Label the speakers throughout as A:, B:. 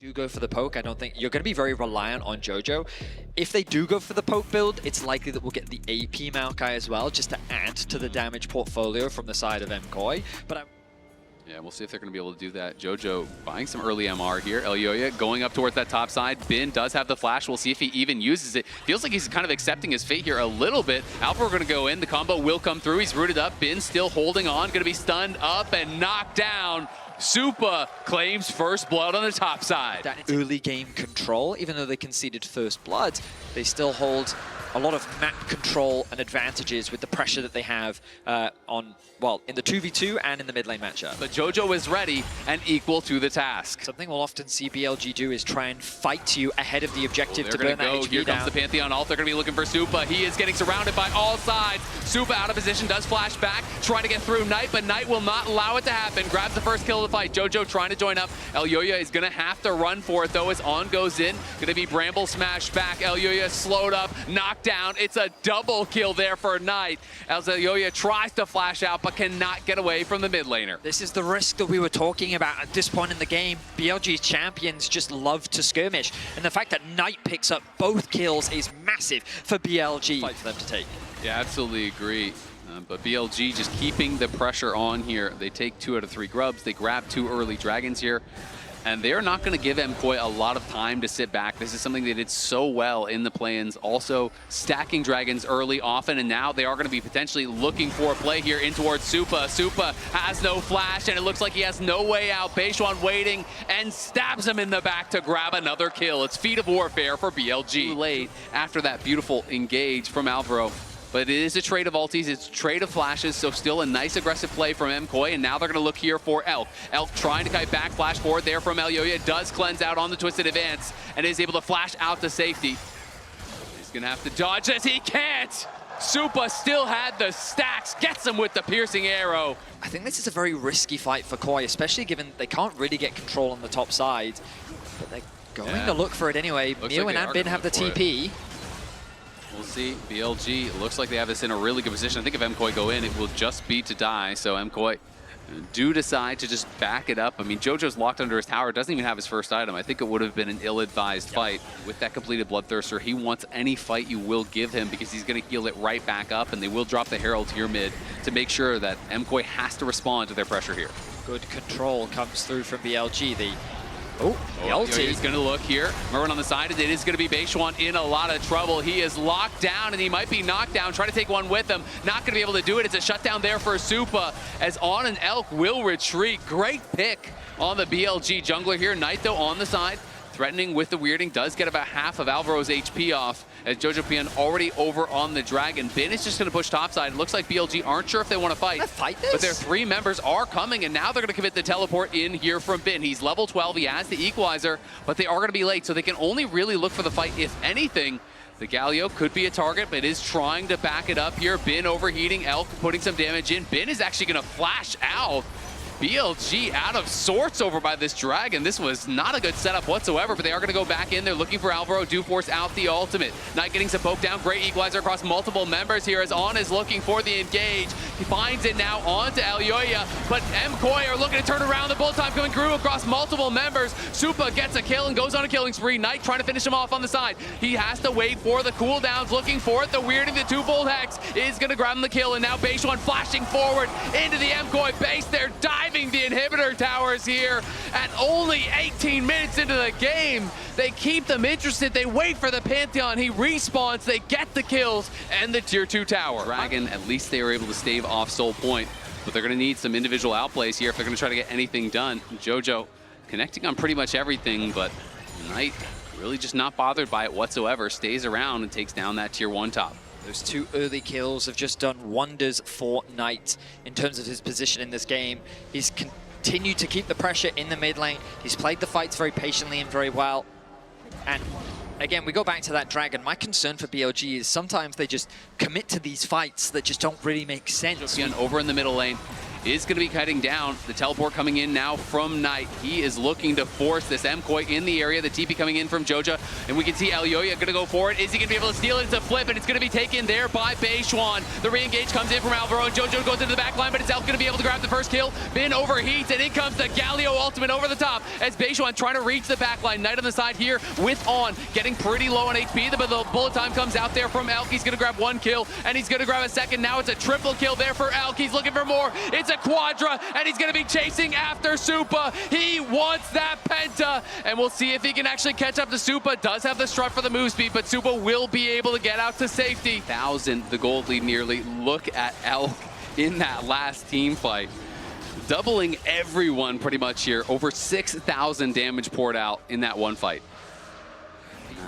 A: do go for the poke, I don't think you're going to be very reliant on Jojo. If they do go for the poke build, it's likely that we'll get the AP Maokai as well, just to add to the damage portfolio from the side of MKOI. But
B: yeah, we'll see if they're going to be able to do that. Jojo buying some early MR here. Elyoya going up towards that top side. Bin does have the flash. We'll see if he even uses it. Feels like he's kind of accepting his fate here a little bit. Alpha going to go in. The combo will come through. He's rooted up. Bin still holding on. Going to be stunned up and knocked down. Supa claims first blood on the top side.
A: That early game control, even though they conceded first blood, they still hold a lot of map control and advantages with the pressure that they have in the 2v2 and in the mid lane matchup.
B: But Jojo is ready and equal to the task.
A: Something we'll often see BLG do is try and fight you ahead of the objective to burn that HP
B: Here
A: down.
B: comes the Pantheon ult. They're going to be looking for Supa. He is getting surrounded by all sides. Supa out of position, does flash back, trying to get through Knight, but Knight will not allow it to happen. Grabs the first kill of the fight. Jojo trying to join up. Elyoya is going to have to run for it, though, as On goes in. Going to be Bramble smashed back. Elyoya slowed up, knocked down. It's a double kill there for Knight, as Elyoya tries to flash out, but cannot get away from the mid laner.
A: This is the risk that we were talking about at this point in the game. BLG's champions just love to skirmish, and the fact that Knight picks up both kills is massive for BLG. Fight for them to take.
B: Yeah, absolutely agree. But BLG just keeping the pressure on here. They take 2 out of 3 grubs. They grab 2 early dragons here. And they're not going to give MKOI a lot of time to sit back. This is something they did so well in the play-ins. Also stacking dragons early often, and now they are going to be potentially looking for a play here in towards Supa. Supa has no flash, and it looks like he has no way out. Beishwan waiting and stabs him in the back to grab another kill. It's Feat of Warfare for BLG. Too late after that beautiful engage from Alvaro. But it is a trade of ultis, it's a trade of flashes, so still a nice aggressive play from MKOI, and now they're going to look here for Elk. Elk trying to kite back, flash forward there from Elyoya, does cleanse out on the Twisted Advance, and is able to flash out to safety. He's going to have to dodge this, he can't! Supa still had the stacks, gets him with the piercing arrow.
A: I think this is a very risky fight for KOI, especially given they can't really get control on the top side. But they're going to look for it anyway. Mewin and Bin have the TP.
B: We'll see. BLG looks like they have this in a really good position. I think if MKOI go in, it will just be to die. So MKOI do decide to just back it up. I mean, Jojo's locked under his tower, doesn't even have his first item. I think it would have been an ill-advised fight. With that completed Bloodthirster, he wants any fight you will give him because he's going to heal it right back up, and they will drop the Herald to your mid to make sure that MKOI has to respond to their pressure here.
A: Good control comes through from BLG. The ulti.
B: He's going to look here. Merwin on the side. It is going to be Beishwan in a lot of trouble. He is locked down, and he might be knocked down. Try to take one with him. Not going to be able to do it. It's a shutdown there for Supa, as On and Elk will retreat. Great pick on the BLG jungler here. Knight, though, on the side. Threatening with the weirding, does get about half of Alvaro's HP off, as Jojo Pian already over on the dragon. Bin is just going to push topside. It looks like BLG aren't sure if they want to fight. But their 3 members are coming, and now they're going to commit the teleport in here from Bin. He's level 12, he has the equalizer, but they are going to be late, so they can only really look for the fight, if anything. The Galio could be a target, but is trying to back it up here. Bin overheating, Elk putting some damage in. Bin is actually going to flash out. BLG out of sorts over by this dragon. This was not a good setup whatsoever, but they are going to go back in. They're looking for Alvaro. Do force out the ultimate. Knight getting some poke down. Great equalizer across multiple members here as On is looking for the engage. He finds it now onto Elyoya, but MKOI are looking to turn around. The bullet time coming through across multiple members. Supa gets a kill and goes on a killing spree. Knight trying to finish him off on the side. He has to wait for the cooldowns, looking for it. The weirding, the 2-fold hex is going to grab him the kill, and now Beishwan flashing forward into the MKOI base. They're diving the inhibitor towers here, and only 18 minutes into the game. They keep them interested. They wait for the Pantheon. He respawns. They get the kills and the tier 2 tower. Dragon, at least they were able to stave off Soul Point, but they're going to need some individual outplays here if they're going to try to get anything done. Jojo connecting on pretty much everything, but Knight really just not bothered by it whatsoever. Stays around and takes down that tier 1 top.
A: Those 2 early kills have just done wonders for Knight in terms of his position in this game. He's continued to keep the pressure in the mid lane. He's played the fights very patiently and very well. And again, we go back to that dragon. My concern for BLG is sometimes they just commit to these fights that just don't really make sense.
B: Again, over in the middle lane. is going to be heading down. The teleport coming in now from Knight. He is looking to force this MKOI in the area. The TP coming in from Jojo, and we can see Elyoya going to go for it. Is he going to be able to steal it? It's a flip, and it's going to be taken there by Beishwan. The re-engage comes in from Alvaro, and Jojo goes into the back line, but is Elk going to be able to grab the first kill? Bin overheats, and in comes the Galio ultimate over the top as Beishwan trying to reach the back line. Knight on the side here with On, getting pretty low on HP, but the bullet time comes out there from Elk. He's going to grab one kill, and he's going to grab a second. Now it's a triple kill there for Elk. He's looking for more. It's a quadra, and he's going to be chasing after Supa. He wants that penta, and we'll see if he can actually catch up to Supa. Does have the strut for the move speed, but Supa will be able to get out to safety. 1,000 the gold lead nearly. Look at Elk in that last team fight. Doubling everyone pretty much here. Over 6,000 damage poured out in that one fight.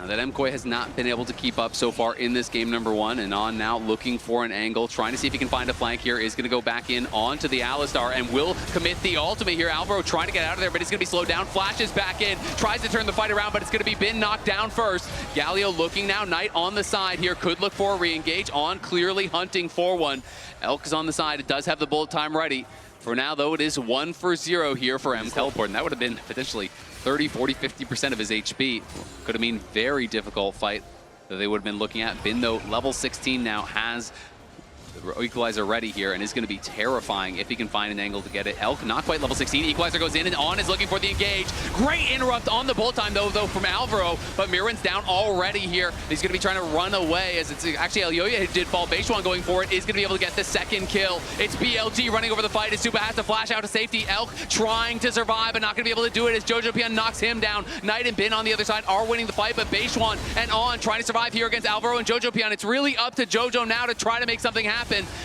B: That MKOI has not been able to keep up so far in this game number one, and On now looking for an angle, trying to see if he can find a flank here, is going to go back in onto the Alistar and will commit the ultimate here. Alvaro trying to get out of there, but he's going to be slowed down, flashes back in, tries to turn the fight around, but it's going to be Bin knocked down first. Galio looking now, Knight on the side here, could look for a re-engage. On clearly hunting for one. Elk is on the side, it does have the bullet time ready. For now, though, it is 1 for 0 here for M Teleport, and that would have been potentially 30, 40, 50% of his HP. Could have been very difficult fight that they would have been looking at. Bin, though, level 16 now has the equalizer ready here and is going to be terrifying if he can find an angle to get it. Elk not quite level 16. Equalizer goes in and On is looking for the engage. Great interrupt on the bullet time though from Alvaro, but Mirwin's down already here. He's going to be trying to run away as it's actually Elyoya who did fall. Beishwan going for it is going to be able to get the second kill. It's BLG running over the fight as Supa has to flash out to safety. Elk trying to survive but not going to be able to do it as Jojo Pian knocks him down. Knight and Bin on the other side are winning the fight, but Beishwan and On trying to survive here against Alvaro and Jojo Pian. It's really up to Jojo now to try to make something happen.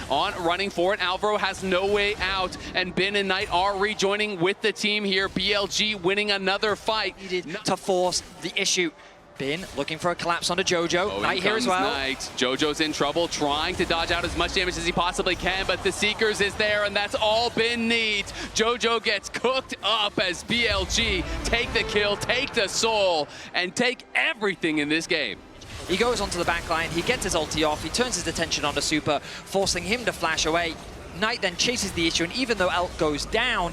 B: On running for it, Alvaro has no way out, and Bin and Knight are rejoining with the team here. BLG winning another fight.
A: Needed to force the issue. Bin looking for a collapse onto Jojo. Knight here as well.
B: Knight. Jojo's in trouble, trying to dodge out as much damage as he possibly can, but the Seekers is there, and that's all Bin needs. Jojo gets cooked up as BLG take the kill, take the soul, and take everything in this game.
A: He goes onto the back line, he gets his ulti off, he turns his attention onto Supa, forcing him to flash away. Knight then chases the issue, and even though Elk goes down,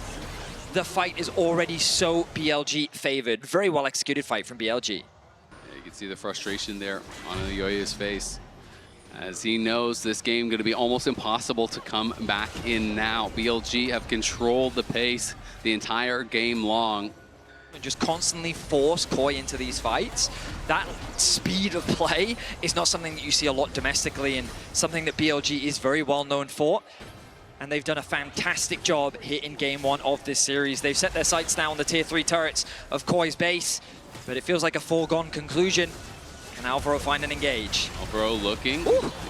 A: the fight is already so BLG favored. Very well executed fight from BLG.
B: Yeah, you can see the frustration there on Elyoya's face, as he knows this game going to be almost impossible to come back in now. BLG have controlled the pace the entire game long.
A: And just constantly force KOI into these fights. That speed of play is not something that you see a lot domestically, and something that BLG is very well known for. And they've done a fantastic job here in game one of this series. They've set their sights now on the tier 3 turrets of KOI's base, but it feels like a foregone conclusion. Can Alvaro find an engage?
B: Alvaro looking.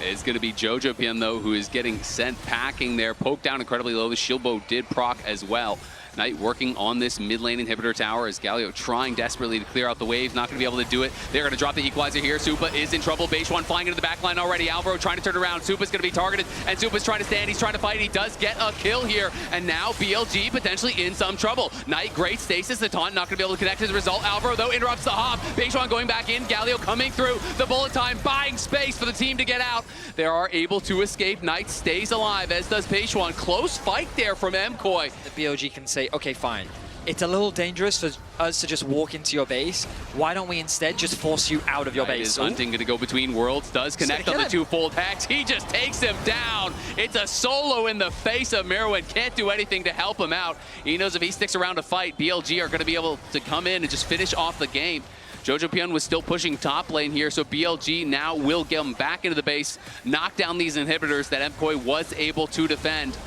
B: It's going to be Jojo Pian, though, who is getting sent packing there. Poked down incredibly low. The shield bow did proc as well. Knight working on this mid lane inhibitor tower as Galio trying desperately to clear out the waves. Not going to be able to do it. They're going to drop the equalizer here. Supa is in trouble. Beishwan flying into the back line already. Alvaro trying to turn around. Supa's going to be targeted, and Supa's trying to stand. He's trying to fight. He does get a kill here, and now BLG potentially in some trouble. Knight, great stasis. The taunt not going to be able to connect as a result. Alvaro, though, interrupts the hop. Beishwan going back in. Galio coming through. The bullet time, buying space for the team to get out. They are able to escape. Knight stays alive, as does Beishwan. Close fight there from MKOI.
A: The BLG can say, okay, fine. It's a little dangerous for us to just walk into your base. Why don't we instead just force you out of your base?
B: Is hunting going to go between worlds, does connect on the two-fold hex. He just takes him down. It's a solo in the face of Mirwin. Can't do anything to help him out. He knows if he sticks around to fight, BLG are going to be able to come in and just finish off the game. Jojo Pian was still pushing top lane here, so BLG now will get him back into the base, knock down these inhibitors that MKOI was able to defend.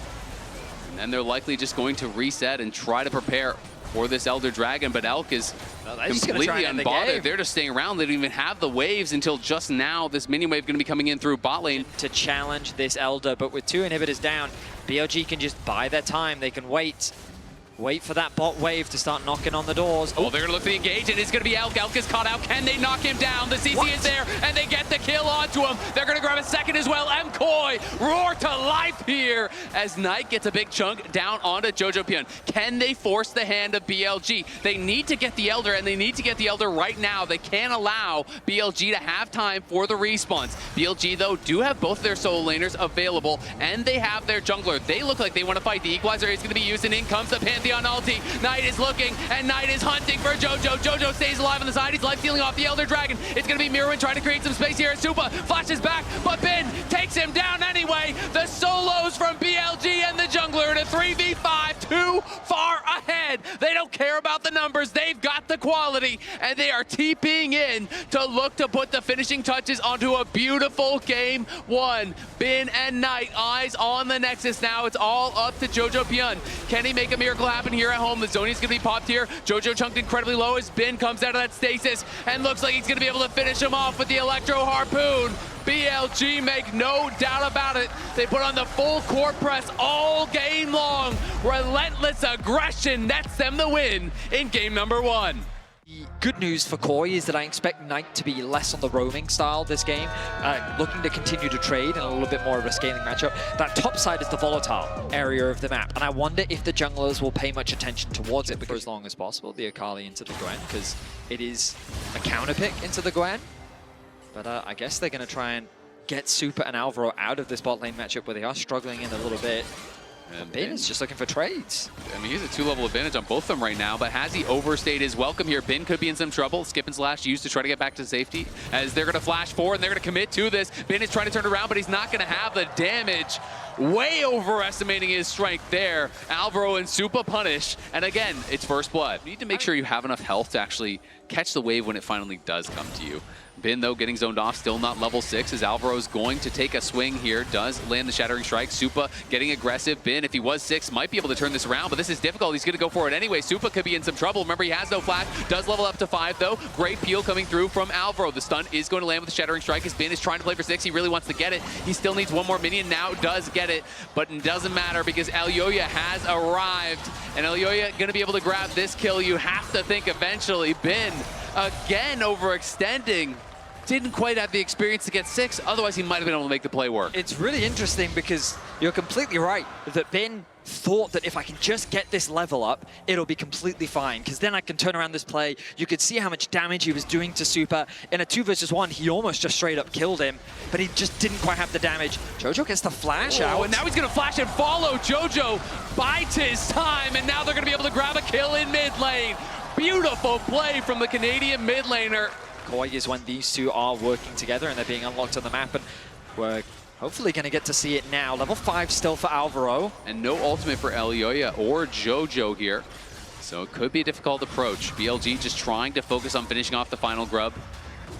B: And they're likely just going to reset and try to prepare for this Elder Dragon, but Elk is completely unbothered. They're just staying around. They don't even have the waves until just now. This mini wave going to be coming in through bot lane.
A: To challenge this Elder, but with 2 inhibitors down, BLG can just buy their time. They can wait. Wait for that bot wave to start knocking on the doors.
B: Oh, they're going to look to engage, and it's going to be Elk. Elk is caught out. Can they knock him down? The CC is there, and they get the kill onto him. They're going to grab a second as well. MKOI roar to life here as Knight gets a big chunk down onto Jojo Pyun. Can they force the hand of BLG? They need to get the Elder, and they need to get the Elder right now. They can't allow BLG to have time for the respawns. BLG, though, do have both their solo laners available, and they have their jungler. They look like they want to fight. The Equalizer is going to be used, and in comes the Pantheon ulti. Knight is looking, and Knight is hunting for Jojo. Jojo stays alive on the side. He's life stealing off the Elder Dragon. It's going to be Mirwin trying to create some space here. Supa flashes back, but Ben takes him down anyway. The solos from BLG and the jungler in a 3v5, too far ahead. They don't care about the numbers. They've got the quality, and they are TPing in to look to put the finishing touches onto a beautiful game one. Ben and Knight, eyes on the Nexus now. It's all up to Jojo Pyun. Can he make a miracle happen here at home? The Zony's gonna be popped here. Jojo chunked incredibly low as Ben comes out of that stasis and looks like he's gonna be able to finish him off with the Electro Harpoon. BLG make no doubt about it. They put on the full court press all game long. Relentless aggression nets them the win in game number one.
A: The good news for KOI is that I expect Knight to be less on the roaming style this game, looking to continue to trade and a little bit more of a scaling matchup. That top side is the volatile area of the map, and I wonder if the junglers will pay much attention towards it for as long as possible, the Akali into the Gwen, because it is a counter pick into the Gwen. But I guess they're going to try and get Super and Alvaro out of this bot lane matchup where they are struggling in a little bit. And Ben is just looking for trades.
B: I mean, he's a 2-level advantage on both of them right now, but has he overstayed his welcome here? Ben could be in some trouble. Skip and Slash used to try to get back to safety as they're going to flash forward and they're going to commit to this. Ben is trying to turn it around, but he's not going to have the damage. Way overestimating his strength there. Alvaro and Supa punish, and again, it's first blood. You need to make sure you have enough health to actually catch the wave when it finally does come to you. Ben, though, getting zoned off, still not level 6, as Alvaro's going to take a swing here. Does land the Shattering Strike. Supa getting aggressive. Ben, if he was 6, might be able to turn this around, but this is difficult. He's going to go for it anyway. Supa could be in some trouble. Remember, he has no flash. Does level up to 5, though. Great peel coming through from Alvaro. The stun is going to land with the Shattering Strike, as Ben is trying to play for 6. He really wants to get it. He still needs one more minion. Now does get it, but it doesn't matter because Elyoya has arrived, and Elyoya going to be able to grab this kill. You have to think eventually. Ben, again, overextending. Didn't quite have the experience to get 6, otherwise he might have been able to make the play work.
A: It's really interesting because you're completely right that Ben thought that if I can just get this level up, it'll be completely fine, because then I can turn around this play. You could see how much damage he was doing to Supa. In a 2 versus 1, he almost just straight up killed him, but he just didn't quite have the damage. Jojo gets the flash out.
B: And now he's gonna flash and follow. Jojo bides his time, and now they're gonna be able to grab a kill in mid lane. Beautiful play from the Canadian mid laner.
A: KOI is when these two are working together and they're being unlocked on the map, and we're hopefully going to get to see it now. Level 5 still for Alvaro.
B: And no ultimate for Elyoya or Jojo here, so it could be a difficult approach. BLG just trying to focus on finishing off the final grub.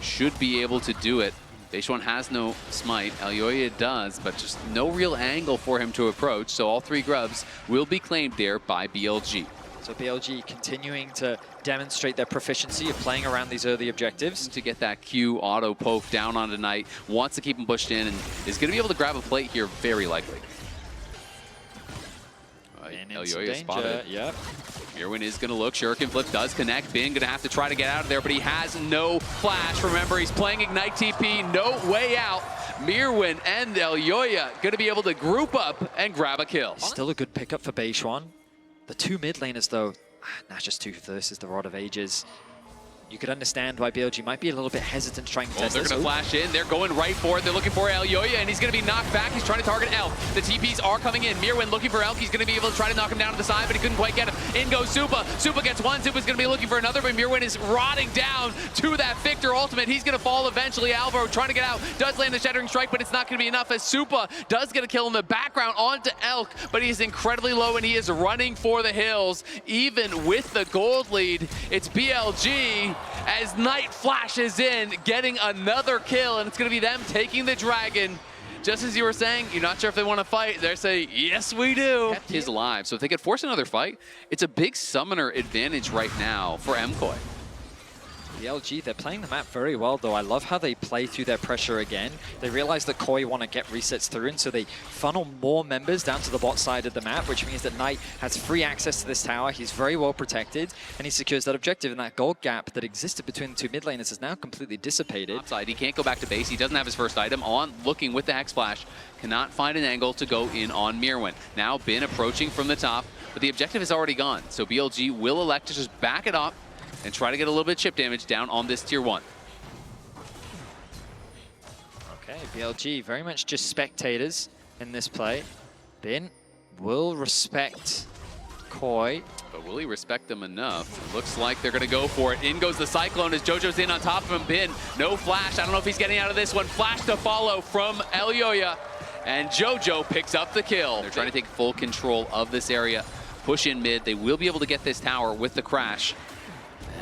B: Should be able to do it. Beishwan has no smite, Elyoya does, but just no real angle for him to approach, so all 3 grubs will be claimed there by BLG.
A: So BLG continuing to demonstrate their proficiency of playing around these early objectives.
B: To get that Q auto poke down on Knight, wants to keep him pushed in, and is going to be able to grab a plate here, very likely. Elyoya spotted.
A: Yep.
B: Mirwin is going to look. Shuriken Flip does connect. Ben going to have to try to get out of there, but he has no flash. Remember, he's playing Ignite TP, no way out. Mirwin and Elyoya going to be able to group up and grab a kill.
A: Still a good pickup for Beishwan. The 2 mid laners, though, not just 2 versus the Rod of Ages. You could understand why BLG might be a little bit hesitant to try and test
B: they're going to flash in. They're going right for it. They're looking for Elyoya, and he's going to be knocked back. He's trying to target Elk. The TPs are coming in. Mirwin looking for Elk. He's going to be able to try to knock him down to the side, but he couldn't quite get him. In goes Supa. Supa gets one. Supa's going to be looking for another, but Mirwin is rotting down to that Victor ultimate. He's going to fall eventually. Alvaro trying to get out. Does land the Shattering Strike, but it's not going to be enough as Supa does get a kill in the background onto Elk, but he's incredibly low, and he is running for the hills. Even with the gold lead, it's BLG as Knight flashes in, getting another kill, and it's going to be them taking the dragon. Just as you were saying, you're not sure if they want to fight. They're saying, yes, we do. He's alive, so if they could force another fight, it's a big summoner advantage right now for MKOI.
A: BLG, they're playing the map very well, though. I love how they play through their pressure again. They realize that KOI want to get resets through, and so they funnel more members down to the bot side of the map, which means that Knight has free access to this tower. He's very well protected, and he secures that objective, and that gold gap that existed between the two mid laners is now completely dissipated.
B: Outside, he can't go back to base. He doesn't have his first item on, looking with the Hex Flash. Cannot find an angle to go in on Mirwin. Now Bin approaching from the top, but the objective is already gone, so BLG will elect to just back it up and try to get a little bit of chip damage down on this tier 1.
A: Okay, BLG very much just spectators in this play. Bin will respect KOI.
B: But will he respect them enough? Looks like they're going to go for it. In goes the Cyclone as JoJo's in on top of him. Bin, no flash. I don't know if he's getting out of this one. Flash to follow from Elyoya. And JoJo picks up the kill. They're trying to take full control of this area. Push in mid. They will be able to get this tower with the crash.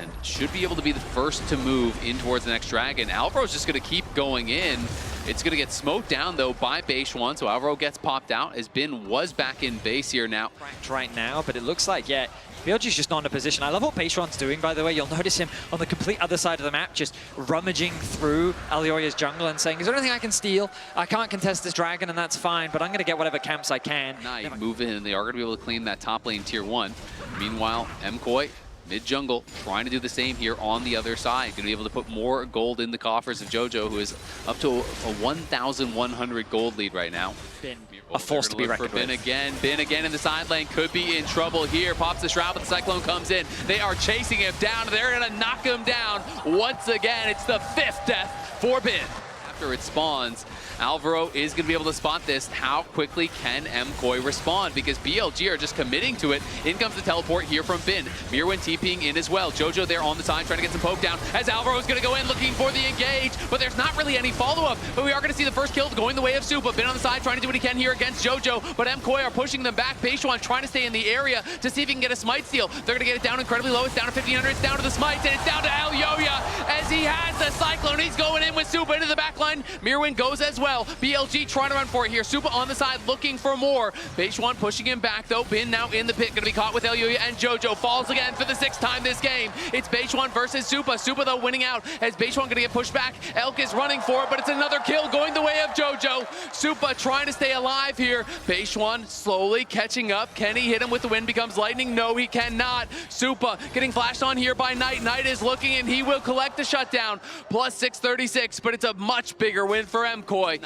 B: And should be able to be the first to move in towards the next dragon. Alvaro's just going to keep going in. It's going to get smoked down, though, by BaseOne, so Alvaro gets popped out as Bin was back in base here now.
A: Right now, but it looks like, yeah, BLG's just not in a position. I love what BaseOne's doing, by the way. You'll notice him on the complete other side of the map, just rummaging through Elyoya's jungle and saying, is there anything I can steal? I can't contest this dragon, and that's fine, but I'm going to get whatever camps I can.
B: Knight move in, and they are going to be able to claim that top lane tier 1. Meanwhile, MKOI mid-jungle, trying to do the same here on the other side. Going to be able to put more gold in the coffers of JoJo, who is up to a 1,100 gold lead right now.
A: Bin, a force to be reckoned with.
B: Bin again in the side lane, could be in trouble here. Pops the Shroud, but the Cyclone comes in. They are chasing him down. They're going to knock him down once again. It's the 5th death for Bin. After it spawns, Alvaro is going to be able to spot this. How quickly can MKOI respond? Because BLG are just committing to it. In comes the teleport here from Bin. Mirwin TPing in as well. JoJo there on the side trying to get some poke down as Alvaro is going to go in looking for the engage, but there's not really any follow-up. But we are going to see the first kill going the way of Supa. Bin on the side trying to do what he can here against JoJo, but MKOI are pushing them back. BaseOne trying to stay in the area to see if he can get a smite steal. They're going to get it down incredibly low. It's down to 1,500. It's down to the smites, and it's down to Elyoya as he has the Cyclone. He's going in with Supa into the back line. Mirwin goes as well. BLG trying to run for it here. Supa on the side looking for more. BaseOne pushing him back though. Bin now in the pit. Going to be caught with Elyoya, and JoJo falls again for the 6th time this game. It's BaseOne versus Supa. Supa though winning out as BaseOne going to get pushed back. Elk is running for it, but it's another kill going the way of JoJo. Supa trying to stay alive here. BaseOne slowly catching up. Can he hit him with the wind becomes lightning? No, he cannot. Supa getting flashed on here by Knight. Knight is looking, and he will collect the shutdown. Plus 636, but it's a much bigger win for MKOI.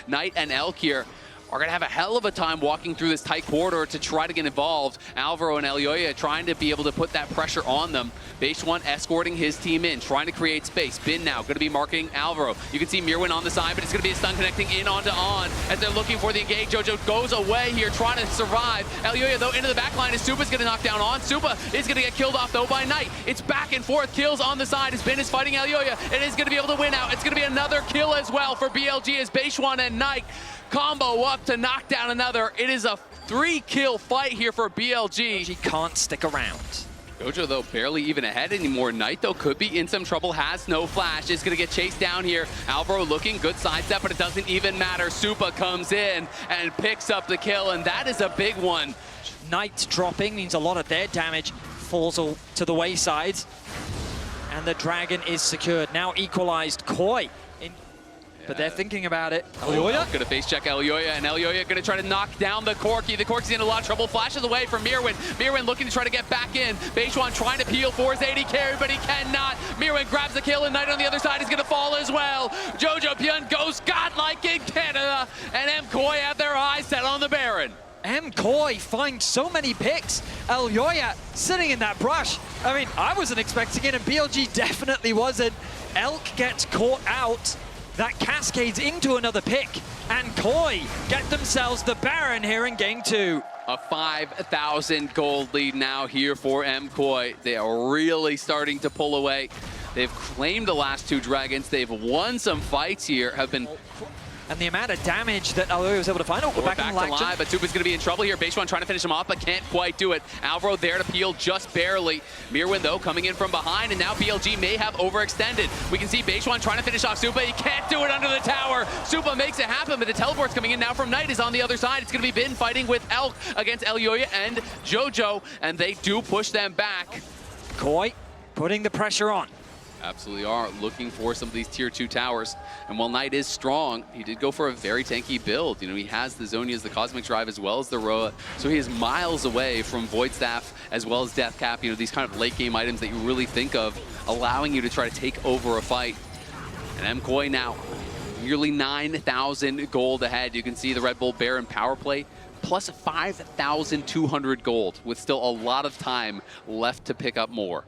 B: Knight and Elk here are going to have a hell of a time walking through this tight corridor to try to get involved. Alvaro and Elyoya trying to be able to put that pressure on them. BaseOne escorting his team in, trying to create space. Bin now going to be marking Alvaro. You can see Mirwin on the side, but it's going to be a stun connecting in onto On as they're looking for the engage. JoJo goes away here, trying to survive. Elyoya though into the back line as Supa's going to knock down On. Supa is going to get killed off though by Knight. It's back and forth, kills on the side as Bin is fighting Elyoya. It is going to be able to win out. It's going to be another kill as well for BLG as BaseOne and Knight combo up to knock down another. It is a 3-kill fight here for BLG.
A: He can't stick around.
B: JoJo, though, barely even ahead anymore. Knight, though, could be in some trouble. Has no flash. Is going to get chased down here. Alvaro looking good sidestep, but it doesn't even matter. Supa comes in and picks up the kill, and that is a big one.
A: Knight dropping means a lot of their damage falls to the wayside. And the dragon is secured. Now equalized KOI. But they're thinking about it. Elyoya
B: going to face check Elyoya, and Elyoya going to try to knock down the Corki. The Corki's in a lot of trouble. Flashes away from Mirwin. Mirwin looking to try to get back in. BaseOne trying to peel for his AD carry, but he cannot. Mirwin grabs the kill, and Knight on the other side is going to fall as well. JoJo Pyun goes godlike in Canada, and MKOI have their eyes set on the Baron.
A: MKOI finds so many picks. Elyoya sitting in that brush. I mean, I wasn't expecting it, and BLG definitely wasn't. Elk gets caught out. That cascades into another pick, and KOI get themselves the Baron here in game 2.
B: A 5,000 gold lead now here for MKOI. They are really starting to pull away. They've claimed the last 2 dragons. They've won some fights here, have been...
A: And the amount of damage that Elyoya was able to find. Oh,
B: back to live, but Supa's going to be in trouble here. BaseOne trying to finish him off, but can't quite do it. Alvaro there to peel just barely. Mirwin, though, coming in from behind, and now BLG may have overextended. We can see BaseOne trying to finish off Supa. He can't do it under the tower. Supa makes it happen, but the teleport's coming in now from Knight is on the other side. It's going to be Bin fighting with Elk against Elyoya and JoJo, and they do push them back.
A: KOI putting the pressure on.
B: Absolutely are looking for some of these tier 2 towers. And while Knight is strong, he did go for a very tanky build. You know, he has the Zhonya's, the Cosmic Drive, as well as the Roa. So he is miles away from Void Staff as well as Death Cap. You know, these kind of late game items that you really think of, allowing you to try to take over a fight. And MKOI now, nearly 9,000 gold ahead. You can see the Red Bull Baron power play, plus 5,200 gold, with still a lot of time left to pick up more.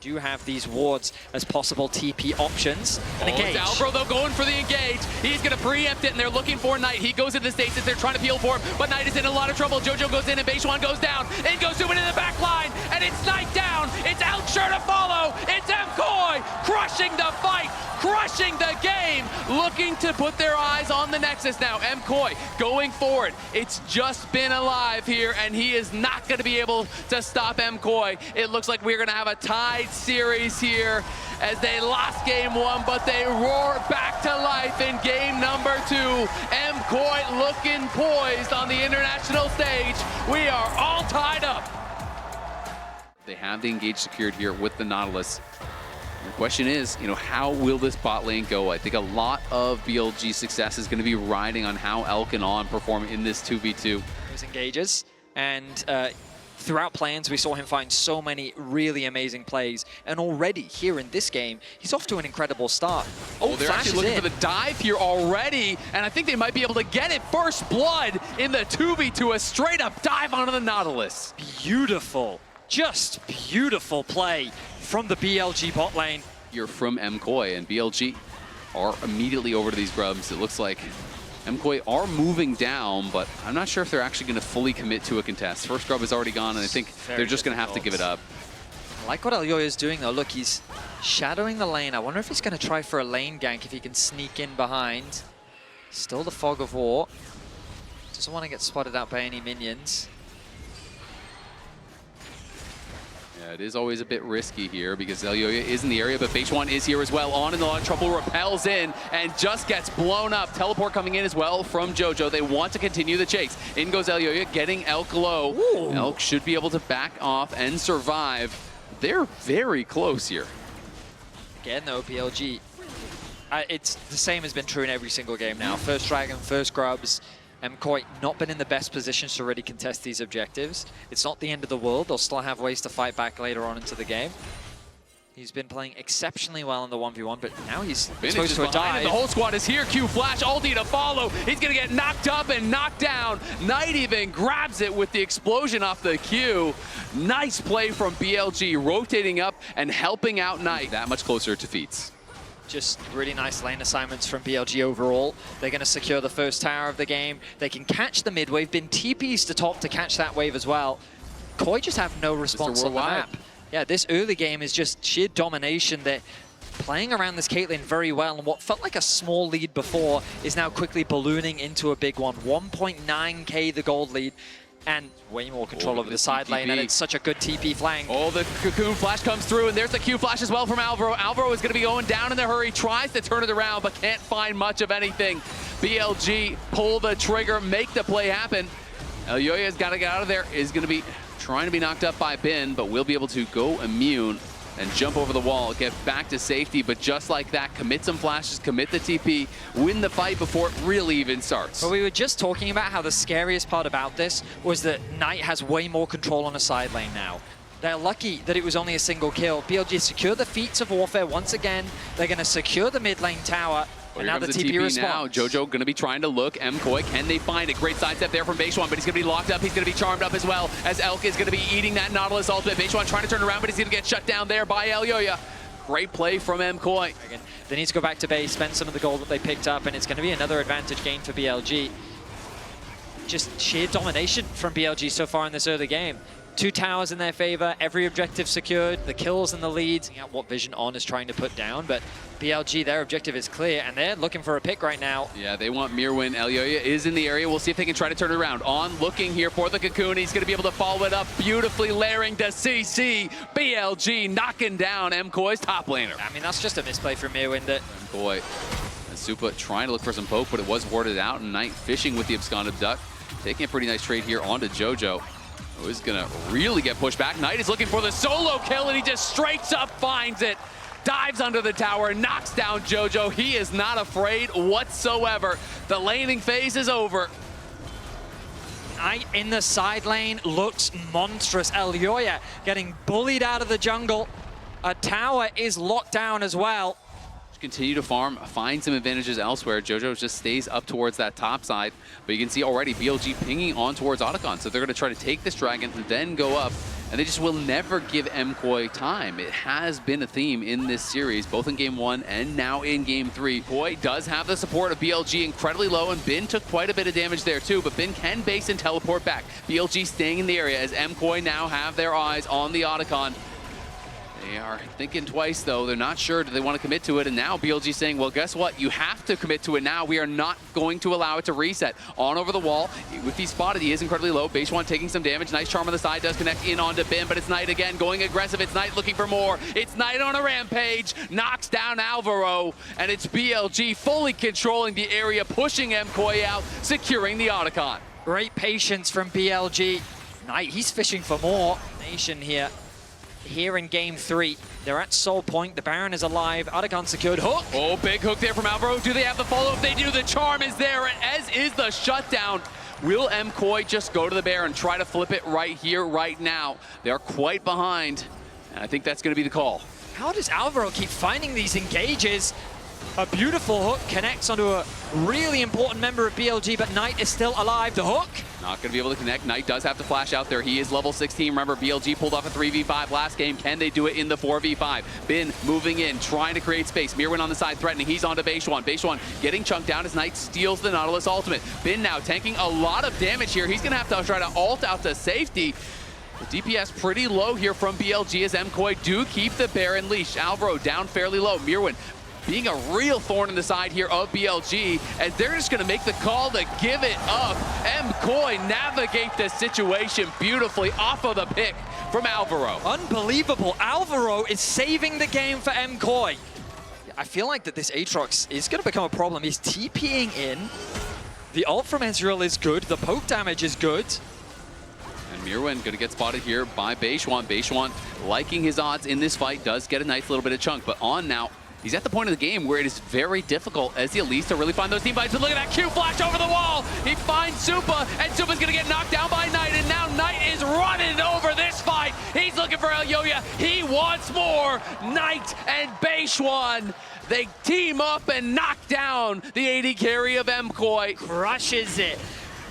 A: Do have these wards as possible TP options. And engage.
B: It's Albro, though, going for the engage. He's going to preempt it, and they're looking for Knight. He goes into stasis. They're trying to peel for him, but Knight is in a lot of trouble. Jojo goes in, and Beishwan goes down. In goes Zubin in the back line, and it's Knight down. It's Elk sure to follow. It's MKOI crushing the fight, crushing the game, looking to put their eyes on the Nexus now. MKOI going forward. It's just been alive here, and he is not going to be able to stop MKOI. It looks like we're going to have a tied series here as they lost game 1, but they roar back to life in game number 2. MKOI looking poised on the international stage. We are all tied up. They have the engage secured here with the Nautilus. The question is, you know, how will this bot lane go? I think a lot of BLG success is going to be riding on how Elk and On perform in this 2v2.
A: Those engages, and throughout plans, we saw him find so many really amazing plays, and already here in this game, he's off to an incredible start.
B: Oh, they're actually looking for the dive here already, and I think they might be able to get it. First blood in the 2v2, a straight-up dive onto the Nautilus.
A: Beautiful, just beautiful play from the BLG bot lane.
B: You're from MKOI, and BLG are immediately over to these grubs. It looks like MKOI are moving down, but I'm not sure if they're actually going to fully commit to a contest. First grub is already gone, and I think they're just going to have to give it up.
A: I like what Elyoya is doing, though. Look, he's shadowing the lane. I wonder if he's going to try for a lane gank, if he can sneak in behind. Still the fog of war. Doesn't want to get spotted out by any minions.
B: Yeah, it is always a bit risky here because Elyoya is in the area, but Beishwan is here as well. On in a lot of trouble, repels in and just gets blown up. Teleport coming in as well from Jojo. They want to continue the chase. In goes Elyoya, getting Elk low. Ooh. Elk should be able to back off and survive. They're very close here.
A: Again, though, BLG. It's the same has been true in every single game now. First Dragon, first Grubs. MKOI not been in the best positions to really contest these objectives. It's not the end of the world. They'll still have ways to fight back later on into the game. He's been playing exceptionally well in the 1v1, but now he's exposed to a dive.
B: The whole squad is here. Q flash, ulti to follow. He's going to get knocked up and knocked down. Knight even grabs it with the explosion off the Q. Nice play from BLG, rotating up and helping out Knight. That much closer to feats.
A: Just really nice lane assignments from BLG overall. They're going to secure the first tower of the game. They can catch the mid wave. Been TPs to top to catch that wave as well. KOI just have no response on the map. Yeah, this early game is just sheer domination. They're playing around this Caitlyn very well, and what felt like a small lead before is now quickly ballooning into a big one. 1.9k the gold lead. And way more control over the side lane, and it's such a good TP flank.
B: Oh, the Cocoon flash comes through, and there's the Q flash as well from Alvaro. Alvaro is going to be going down in a hurry, tries to turn it around, but can't find much of anything. BLG pull the trigger, make the play happen. Elyoya's got to get out of there, is going to be trying to be knocked up by Bin, but will be able to go immune and jump over the wall, get back to safety, but just like that, commit some flashes, commit the TP, win the fight before it really even starts.
A: But we were just talking about how the scariest part about this was that Knight has way more control on a side lane now. They're lucky that it was only a single kill. BLG secure the feats of warfare once again. They're going to secure the mid lane tower. And now the TP response.
B: Now, Jojo going to be trying to look. MKOI, can they find a great sidestep there from Beishwan, but he's going to be locked up. He's going to be charmed up as well, as Elk is going to be eating that Nautilus ultimate. Beishwan trying to turn around, but he's going to get shut down there by Elyoya. Great play from MKOI.
A: They need to go back to base, spend some of the gold that they picked up, and it's going to be another advantage gain for BLG. Just sheer domination from BLG so far in this early game. 2 towers in their favor, every objective secured, the kills and the leads. What vision On is trying to put down, but BLG, their objective is clear, and they're looking for a pick right now.
B: Yeah, they want Mirwin. Elyoya is in the area. We'll see if they can try to turn it around. On looking here for the Cocoon. He's going to be able to follow it up, beautifully layering the CC. BLG knocking down MKOI's top laner.
A: I mean, that's just a misplay from Mirwin.
B: MKOI and Supa trying to look for some poke, but it was warded out, and Knight fishing with the absconded duck. Taking a pretty nice trade here onto Jojo. Who's gonna really get pushed back. Knight is looking for the solo kill, and he just straight up finds it. dives under the tower, knocks down JoJo. He is not afraid whatsoever. The laning phase is over.
A: Knight in the side lane looks monstrous. Elyoya getting bullied out of the jungle. A tower is locked down as well.
B: Continue to farm, find some advantages elsewhere. JoJo just stays up towards that top side, but you can see already BLG pinging on towards Otacon, so they're going to try to take this dragon and then go up, and they just will never give MKOI time. It has been a theme in this series, both in Game 1 and now in Game 3. KOI does have the support of BLG incredibly low, and Bin took quite a bit of damage there too, but Bin can base and teleport back. BLG staying in the area as MKOI now have their eyes on the Otacon. They are thinking twice, though. They're not sure. Do they want to commit to it? And now BLG saying, well, guess what? You have to commit to it now. We are not going to allow it to reset. On over the wall. If he's spotted, he is incredibly low. Base one taking some damage. Nice charm on the side. Does connect in onto Bin, but it's Knight again going aggressive. It's Knight looking for more. It's Knight on a rampage. Knocks down Alvaro. And it's BLG fully controlling the area, pushing MKOI out, securing the Otacon.
A: Great patience from BLG. Knight, he's fishing for more. Nation here in Game 3. They're at Soul Point. The Baron is alive. Otacon secured. Hook.
B: Oh, big hook there from Alvaro. Do they have the follow? If they do, the charm is there, as is the shutdown. Will MKOI just go to the Baron, try to flip it right here, right now? They're quite behind, and I think that's going to be the call.
A: How does Alvaro keep finding these engages? A beautiful hook connects onto a really important member of BLG, but Knight is still alive. The hook.
B: Not going to be able to connect. Knight does have to flash out there. He is level 16. Remember, BLG pulled off a 3v5 last game. Can they do it in the 4v5? Bin moving in, trying to create space. Mirwin on the side threatening. He's onto base one. Base one getting chunked down as Knight steals the Nautilus ultimate. Bin now tanking a lot of damage here. He's going to have to try to ult out to safety. The DPS pretty low here from BLG as MKOI do keep the Baron leash. Alvaro down fairly low. Mirwin being a real thorn in the side here of BLG, and they're just going to make the call to give it up. MKOI navigate the situation beautifully off of the pick from Alvaro.
A: Unbelievable. Alvaro is saving the game for MKOI. I feel like that this Aatrox is going to become a problem. He's TPing in. The ult from Ezreal is good. The poke damage is good.
B: And Mirwin going to get spotted here by Beishwan. Beishwan liking his odds in this fight, does get a nice little bit of chunk, but on now. He's at the point of the game where it is very difficult as the Elites to really find those team fights. But look at that Q flash over the wall. He finds Supa, and Supa's gonna get knocked down by Knight, and now Knight is running over this fight. He's looking for Elyoya. He wants more. Knight and Beishwan, they team up and knock down the AD carry of MKOI.
A: Crushes it.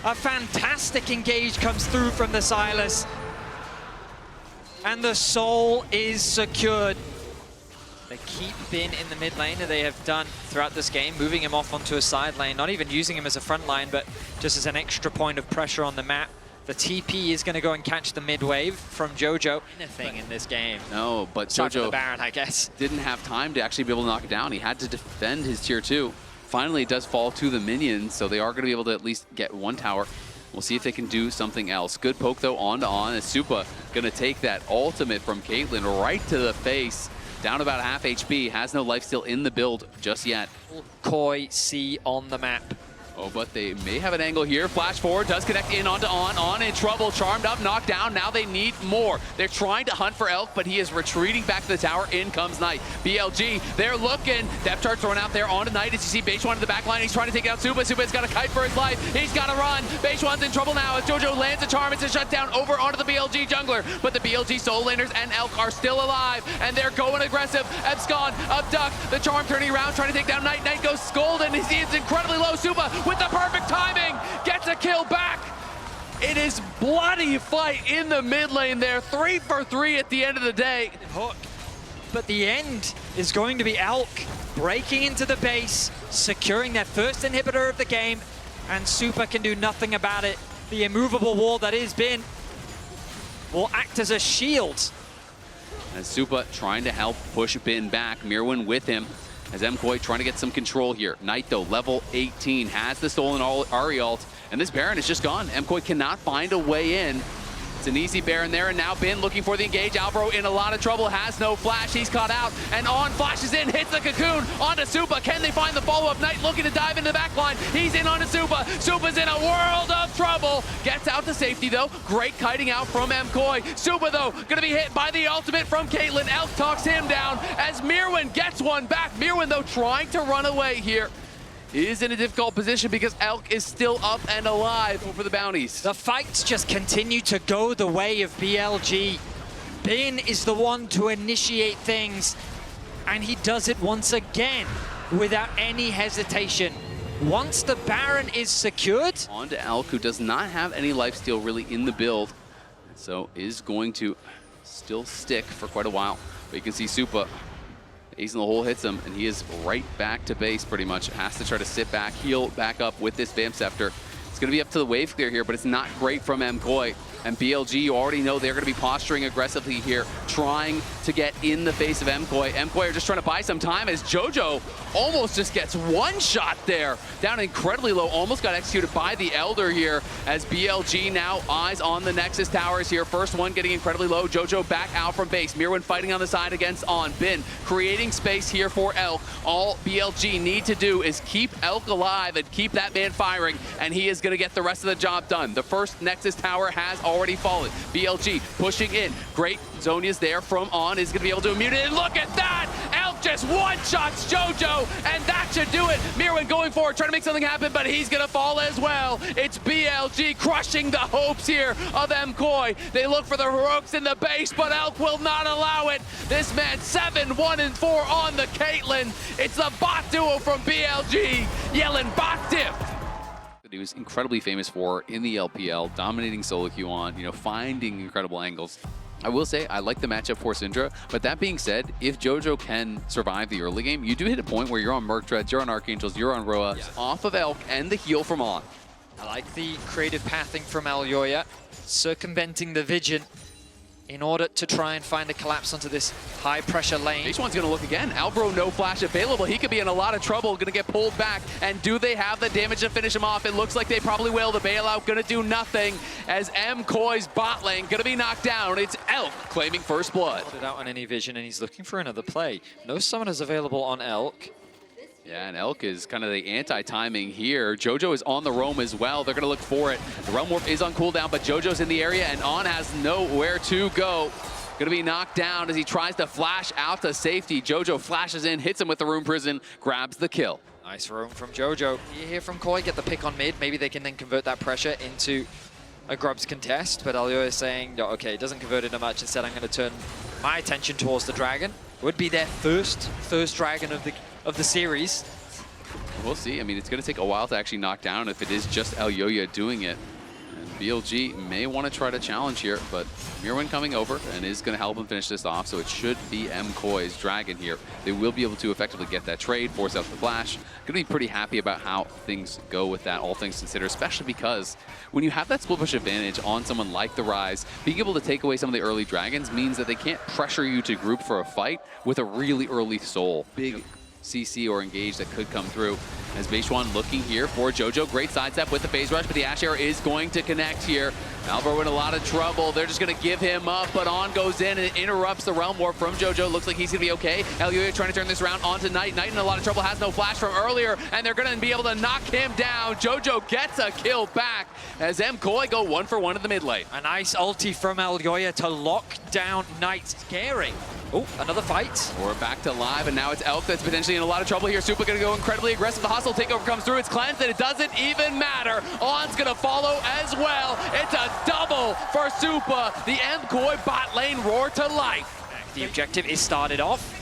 A: A fantastic engage comes through from the Sylas. And the Soul is secured. They keep Bin in the mid lane, that they have done throughout this game, moving him off onto a side lane, not even using him as a front line, but just as an extra point of pressure on the map. The TP is going to go and catch the mid wave from JoJo. Anything in this game.
B: No, but
A: Aside from
B: JoJo
A: the Baron, I guess,
B: didn't have time to actually be able to knock it down. He had to defend his tier 2. Finally, it does fall to the minions, so they are going to be able to at least get one tower. We'll see if they can do something else. Good poke, though, on as Supa going to take that ultimate from Caitlyn right to the face. Down about half HP, has no life steal in the build just yet.
A: KOI C on the map.
B: Oh, but they may have an angle here. Flash forward, does connect in onto On in trouble, charmed up, knocked down. Now they need more. They're trying to hunt for Elk, but he is retreating back to the tower. In comes Knight. BLG, they're looking. Depth chart thrown out there onto Knight as you see Beishwan in the back line. He's trying to take out Supa. Supa's got a kite for his life. He's got to run. Beishwan's in trouble now as JoJo lands a charm. It's a shutdown over onto the BLG jungler, but the BLG soul laners and Elk are still alive, and they're going aggressive. Abscond, abduct, the charm turning around, trying to take down Knight. Knight goes scold, and he is incredibly low. Supa with the perfect timing, gets a kill back. It is bloody fight in the mid lane there. 3 for 3 at the end of the day.
A: Hook. But the end is going to be Elk breaking into the base, securing their first inhibitor of the game, and Supa can do nothing about it. The immovable wall that is Bin will act as a shield.
B: As Supa trying to help push Bin back, Mirwin with him. As MKOI trying to get some control here. Knight, though, level 18, has the stolen Ahri ult, and this Baron is just gone. MKOI cannot find a way in. It's an easy Baron there, and now Bin looking for the engage. Albro in a lot of trouble, has no flash. He's caught out, and On flashes in, hits the cocoon onto Supa. Can they find the follow-up? Knight looking to dive into the back line. He's in onto Supa. Supa's in a world of trouble. Gets out to safety, though. Great kiting out from MKOI. Supa, though, going to be hit by the ultimate from Caitlyn. Elk talks him down as Mirwin gets one back. Mirwin, though, trying to run away here. Is in a difficult position because Elk is still up and alive for the bounties.
A: The fights just continue to go the way of BLG. Bin is the one to initiate things, and he does it once again without any hesitation. Once the Baron is secured...
B: On to Elk, who does not have any lifesteal really in the build, so is going to still stick for quite a while. But you can see Supa. Ace in the hole hits him, and he is right back to base pretty much. Has to try to sit back, heal back up with this Vamp Scepter. It's going to be up to the wave clear here, but it's not great from MKOI. And BLG, you already know they're going to be posturing aggressively here, trying to get in the face of MKOI. MKOI are just trying to buy some time as JoJo almost just gets one shot there. Down incredibly low, almost got executed by the Elder here as BLG now eyes on the Nexus towers here. First one getting incredibly low. JoJo back out from base. Mirwin fighting on the side against On. Bin creating space here for Elk. All BLG need to do is keep Elk alive and keep that man firing, and he is going to get the rest of the job done. The first Nexus tower has already fallen. BLG pushing in. Great. Zonia's there from On. Is going to be able to immune it. And look at that! Elk just one-shots JoJo, and that should do it. Mirwin going forward, trying to make something happen, but he's going to fall as well. It's BLG crushing the hopes here of MKOI. They look for the heroics in the base, but Elk will not allow it. This man 7-1-4 on the Caitlyn. It's the bot duo from BLG yelling bot dip. He was incredibly famous for in the LPL, dominating solo queue on, finding incredible angles. I will say, I like the matchup for Syndra, but that being said, if JoJo can survive the early game, you do hit a point where you're on Merc Dreads, you're on Archangels, you're on Roa, off of Elk, and the heal from On.
A: I like the creative pathing from Alyoya, circumventing the Vision in order to try and find a collapse onto this high-pressure lane.
B: This one's going to look again. Albro, no flash available. He could be in a lot of trouble, going to get pulled back. And do they have the damage to finish him off? It looks like they probably will. The bailout going to do nothing as MKOI's bot lane going to be knocked down. It's Elk claiming first blood.
A: Put it out on any Vision, and he's looking for another play. No summoners available on Elk.
B: Yeah, and Elk is kind of the anti-timing here. JoJo is on the roam as well. They're going to look for it. The Realm Warp is on cooldown, but JoJo's in the area, and On has nowhere to go. Going to be knocked down as he tries to flash out to safety. JoJo flashes in, hits him with the Rune Prison, grabs the kill.
A: Nice roam from JoJo. You hear from Koi, get the pick on mid. Maybe they can then convert that pressure into a Grubs contest, but Alyoya is saying, no, okay, it doesn't convert into much. Instead, I'm going to turn my attention towards the Dragon. Would be their first Dragon of the series.
B: We'll see. I mean, it's going to take a while to actually knock down if it is just Alyoya doing it. And BLG may want to try to challenge here, but Mirwin coming over and is going to help him finish this off, so it should be MKOI's Dragon here. They will be able to effectively get that trade, force out the flash. Going to be pretty happy about how things go with that, all things considered, especially because when you have that split push advantage on someone like the Rise, being able to take away some of the early Dragons means that they can't pressure you to group for a fight with a really early soul. Big CC or engage that could come through. As Beishuan looking here for JoJo. Great sidestep with the phase rush, but the Ash Arrow is going to connect here. Albro in a lot of trouble. They're just going to give him up, but On goes in and it interrupts the Realm Warp from JoJo. Looks like he's going to be okay. Alyoya trying to turn this around onto Knight. Knight in a lot of trouble, has no flash from earlier, and they're going to be able to knock him down. JoJo gets a kill back as MKOI go 1 for 1 in the mid lane.
A: A nice ulti from Alyoya to lock down Knight. Scary. Oh, another fight.
B: We're back to live, and now it's Elk that's potentially in a lot of trouble here. Supa going to go incredibly aggressive. The hostile takeover comes through. It's cleansed, and it doesn't even matter. On's going to follow as well. It's a double for Supa. The MKOI bot lane roar to life.
A: The objective is started off.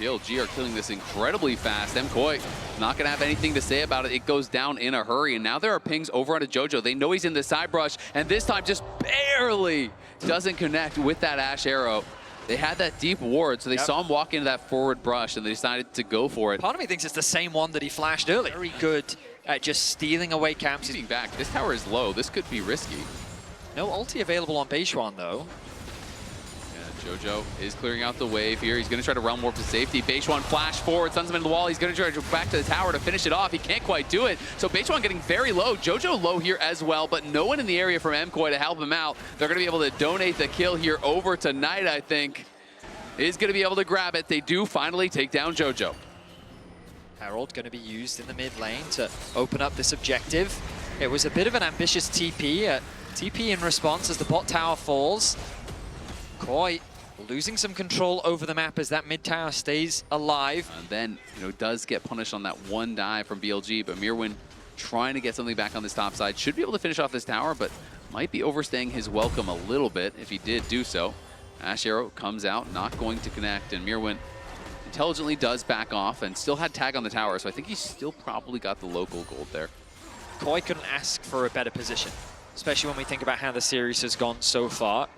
B: BLG are killing this incredibly fast. MKOI not going to have anything to say about it. It goes down in a hurry, and now there are pings over onto JoJo. They know he's in the side brush, and this time just barely doesn't connect with that Ash Arrow. They had that deep ward, so they saw him walk into that forward brush, and they decided to go for it.
A: Part of me thinks it's the same one that he flashed earlier. Very good at just stealing away camps.
B: He's back. This tower is low. This could be risky.
A: No ulti available on Beishuan, though.
B: Yeah, Jojo is clearing out the wave here. He's going to try to run more for safety. Beishwan flash forward, sends him into the wall. He's going to try to go back to the tower to finish it off. He can't quite do it. So Beishwan getting very low. Jojo low here as well, but no one in the area from MKOI to help him out. They're going to be able to donate the kill here over to Knight, I think. Is going to be able to grab it. They do finally take down Jojo.
A: Herald going to be used in the mid lane to open up this objective. It was a bit of an ambitious TP. TP in response as the bot tower falls. KOI losing some control over the map as that mid tower stays alive.
B: And then, does get punished on that one dive from BLG, but Mirwin trying to get something back on this top side. Should be able to finish off this tower, but might be overstaying his welcome a little bit if he did do so. Ash Arrow comes out, not going to connect, and Mirwin intelligently does back off and still had tag on the tower, so I think he's still probably got the local gold there.
A: KOI couldn't ask for a better position, especially when we think about how the series has gone so far.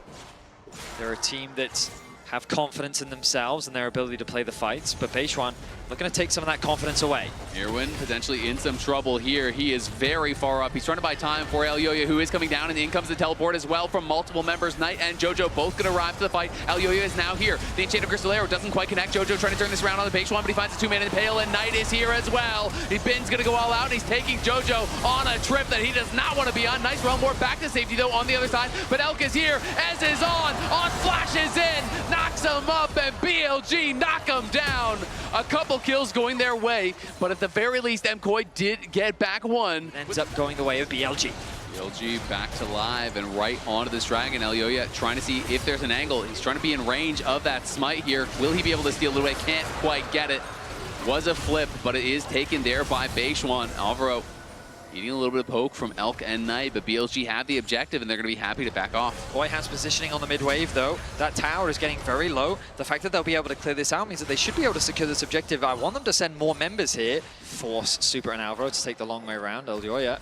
A: They're a team that have confidence in themselves and their ability to play the fights, but Beishwan looking to take some of that confidence away.
B: Mirwin potentially in some trouble here. He is very far up. He's trying to buy time for Elyoya, who is coming down, and in comes the teleport as well from multiple members. Knight and Jojo both going to arrive to the fight. Elyoya is now here. The Enchanted Crystal Arrow doesn't quite connect. Jojo trying to turn this around on the Beishwan, but he finds a two-man impale, and Knight is here as well. Bin's going to go all out, and he's taking Jojo on a trip that he does not want to be on. Nice run more back to safety, though, on the other side, but Elk is here, as is on flashes in, knocks him up, and BLG knock him down. A couple kills going their way, but at the very least, MKOI did get back one.
A: Ends up going the way of BLG.
B: BLG back to live and right onto this dragon. Elyoya trying to see if there's an angle. He's trying to be in range of that smite here. Will he be able to steal it away? Can't quite get it. Was a flip, but it is taken there by Beishwan. Alvaro eating a little bit of poke from Elk and Knight, but BLG have the objective, and they're going to be happy to back off.
A: KOI has positioning on the mid wave, though. That tower is getting very low. The fact that they'll be able to clear this out means that they should be able to secure this objective. I want them to send more members here. Force Super and Alvaro to take the long way around. Elyoya.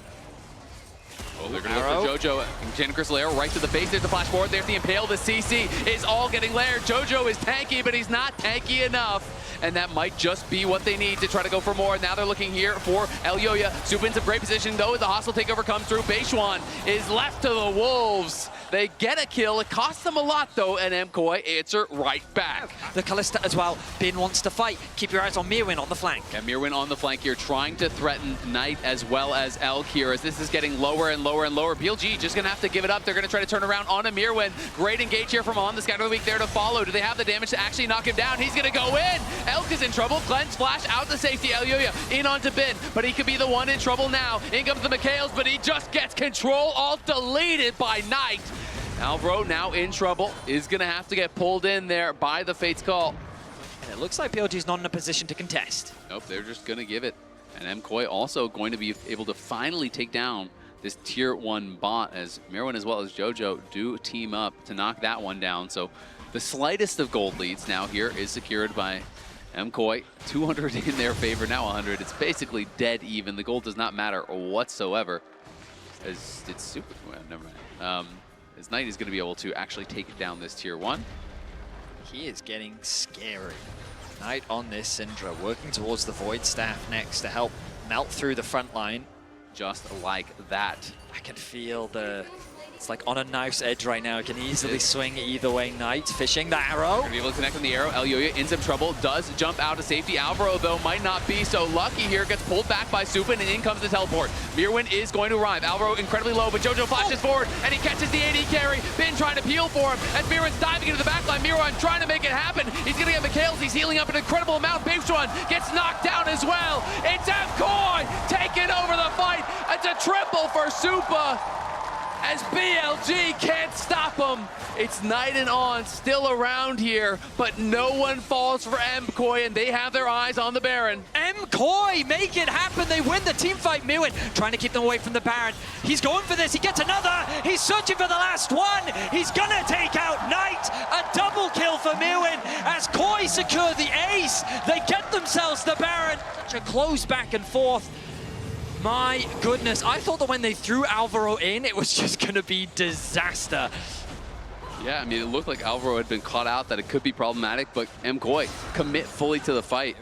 B: Oh, they're going to go for Jojo. Enchanted Crystal Arrow right to the face. There's the flash forward. There's the Impale. The CC is all getting layered. Jojo is tanky, but he's not tanky enough. And that might just be what they need to try to go for more. Now they're looking here for Elyoya. Super in some great position, though, as the hostile takeover comes through. Beishwan is left to the wolves. They get a kill. It costs them a lot, though, and MKOI answer right back.
A: The Kalista as well. Bin wants to fight. Keep your eyes on Mirwin on the flank.
B: And Mirwin on the flank here, trying to threaten Knight as well as Elk here, as this is getting lower and lower and lower. BLG just going to have to give it up. They're going to try to turn around on a Mirwin. Great engage here from On, the Scatter of the Week there to follow. Do they have the damage to actually knock him down? He's going to go in. Elk is in trouble. Cleanse flash out to safety. Elyoya in onto Bin, but he could be the one in trouble now. In comes the McHales, but he just gets control, all deleted by Knight. Alvaro now in trouble, is going to have to get pulled in there by the Fate's Call.
A: And it looks like BLG's not in a position to contest.
B: Nope, they're just going to give it. And MKOI also going to be able to finally take down this tier 1 bot, as Mirwin as well as Jojo do team up to knock that one down. So the slightest of gold leads now here is secured by MKOI. 200 in their favor, now 100. It's basically dead even. The gold does not matter whatsoever. As it's super, well, never mind. As Knight is going to be able to actually take down this tier 1.
A: He is getting scary. Knight on this Syndra, working towards the Void Staff next to help melt through the front line.
B: Just like that.
A: I can feel it's like on a knife's edge right now. It can easily swing either way. Knight fishing the arrow.
B: Gonna be able to connect on the arrow. Elyoya in some trouble, does jump out of safety. Alvaro, though, might not be so lucky here. Gets pulled back by Supin, and in comes the teleport. Mirwin is going to arrive. Alvaro incredibly low, but Jojo flashes forward, and he catches the AD carry. Bin trying to peel for him, as Mirwin's diving into the backline. Mirwin trying to make it happen. He's gonna get McHales. He's healing up an incredible amount. Beishwan gets knocked down as well. It's MKOI taking over the fight. It's a triple for Supa, as BLG can't stop him. It's Knight and On still around here, but no one falls for MKOI, and they have their eyes on the Baron.
A: MKOI make it happen. They win the team fight. Mirwin trying to keep them away from the Baron. He's going for this. He gets another. He's searching for the last one. He's gonna take out Knight. A double kill for Mirwin as KOI secure the ace. They get themselves the Baron. Such a close back and forth. My goodness, I thought that when they threw Alvaro in, it was just going to be disaster.
B: Yeah, I mean, it looked like Alvaro had been caught out, that it could be problematic, but MKOI commit fully to the fight.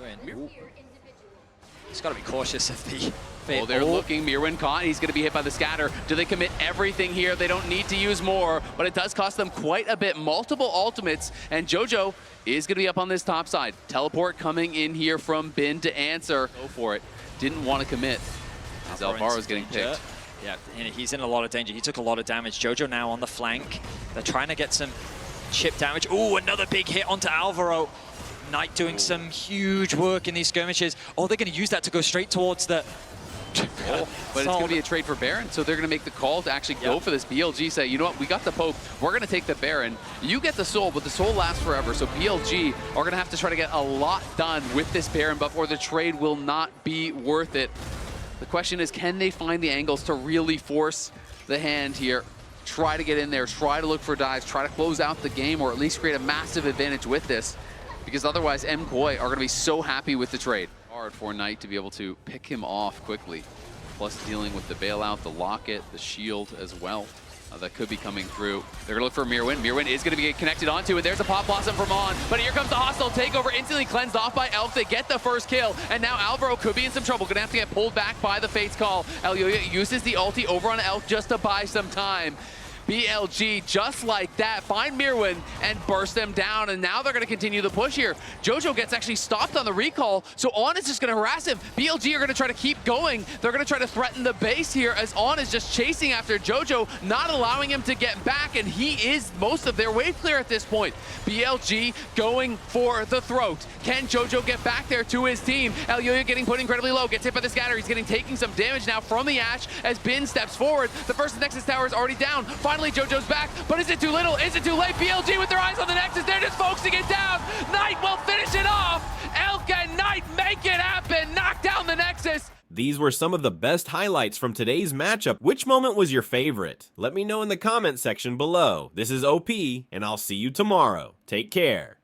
A: He's got to be cautious of the it.
B: Oh, they're looking. Mirwin caught. He's going to be hit by the scatter. Do they commit everything here? They don't need to use more, but it does cost them quite a bit. Multiple ultimates, and Jojo is going to be up on this top side. Teleport coming in here from Bin to answer. Go for it. Didn't want to commit. As Alvaro's getting picked.
A: Yeah, and he's in a lot of danger. He took a lot of damage. Jojo now on the flank. They're trying to get some chip damage. Ooh, another big hit onto Alvaro. Knight doing some huge work in these skirmishes. Oh, they're going to use that to go straight towards the...
B: Oh, but it's going to be a trade for Baron, so they're going to make the call to actually go for this. BLG say, you know what, we got the poke, we're going to take the Baron. You get the soul, but the soul lasts forever, so BLG are going to have to try to get a lot done with this Baron buff, or the trade will not be worth it. The question is, can they find the angles to really force the hand here? Try to get in there, try to look for dives, try to close out the game, or at least create a massive advantage with this, because otherwise MKOI are going to be so happy with the trade. Hard for Knight to be able to pick him off quickly, plus dealing with the bailout, the locket, the shield as well. That could be coming through. They're going to look for Mirwin. Mirwin is going to be connected onto it. There's a pop blossom from On, but here comes the hostile takeover, instantly cleansed off by Elk. They get the first kill, and now Alvaro could be in some trouble. Going to have to get pulled back by the Fate's Call. Elyoya uses the ulti over on Elk just to buy some time. BLG, just like that, find Mirwin and burst them down, and now they're going to continue the push here. Jojo gets actually stopped on the recall, so On is just going to harass him. BLG are going to try to keep going. They're going to try to threaten the base here as On is just chasing after Jojo, not allowing him to get back, and he is most of their wave clear at this point. BLG going for the throat. Can Jojo get back there to his team? Elyoya getting put incredibly low, gets hit by the scatter. He's taking some damage now from the Ashe as Bin steps forward. The first Nexus tower is already down. Finally, Jojo's back, but is it too little? Is it too late? BLG with their eyes on the Nexus. They're just focusing it down. Knight will finish it off. Elk and Knight make it happen. Knock down the Nexus.
C: These were some of the best highlights from today's matchup. Which moment was your favorite? Let me know in the comment section below. This is OP, and I'll see you tomorrow. Take care.